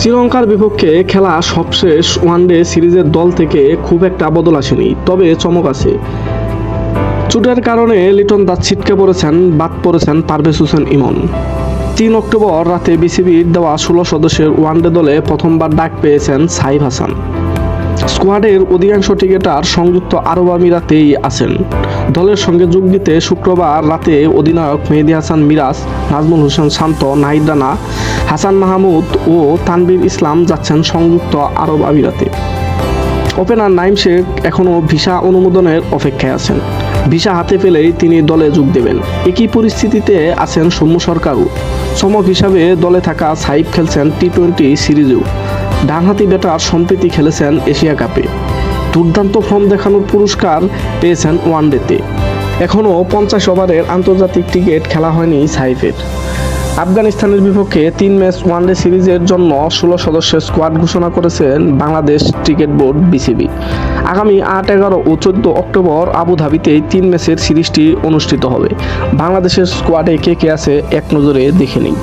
শ্রীলঙ্কার বিপক্ষে খেলা সবশেষ ওয়ানডে সিরিজের দল থেকে খুব একটা বদল আসেনি, তবে চমক আছে। চোটের কারণে লিটন দাস ছিটকে পড়েছেন, বাদ পড়েছেন পারভেজ হোসেন ইমন। 3 অক্টোবর রাতে বিসিবির দেওয়া 16 সদস্যের ওয়ানডে দলে প্রথমবার ডাক পেয়েছেন সাইফ হাসান। স্কোয়াডের অধিকাংশ ক্রিকেটার সংযুক্ত আরব আমিরাতেই আছেন। দলের সঙ্গে যোগ দিতে শুক্রবার রাতে অধিনায়ক মেহেদী হাসান মিরাজ, নাজমুল হোসেন শান্ত, নাহিদ রানা, হাসান মাহমুদ ও তানভীর ইসলাম যাচ্ছেন সংযুক্ত আরব আমিরাতে। ওপেনার নাইম শেখ এখনও ভিসা অনুমোদনের অপেক্ষায় আছেন। ভিসা হাতে পেলেই তিনি দলে যোগ দেবেন। একই পরিস্থিতিতে আছেন সৌম্য সরকারও। চমক হিসাবে দলে থাকা সাইফ খেলছেন টি-20 সিরিজেও। ডানহাতি ব্যাটার সম্প্রতি খেলেছেন এশিয়া কাপে। দুর্দান্ত ফর্ম দেখানোর পুরস্কার পেয়েছেন ওয়ানডেতে। এখনও 50 ওভারের আন্তর্জাতিক ক্রিকেট খেলা হয়নি সাইফের। আফগানিস্তানের বিপক্ষে 3 ম্যাচ ওয়ানডে সিরিজের জন্য 16 সদস্যের স্কোয়াড ঘোষণা করেছেন বাংলাদেশ ক্রিকেট বোর্ড বিসিবি। আগামী 8, 11 ও 14 অক্টোবর আবুধাবিতে 3 ম্যাচের সিরিজটি অনুষ্ঠিত হবে। বাংলাদেশের স্কোয়াডে কে কে আছে এক নজরে দেখে নিই।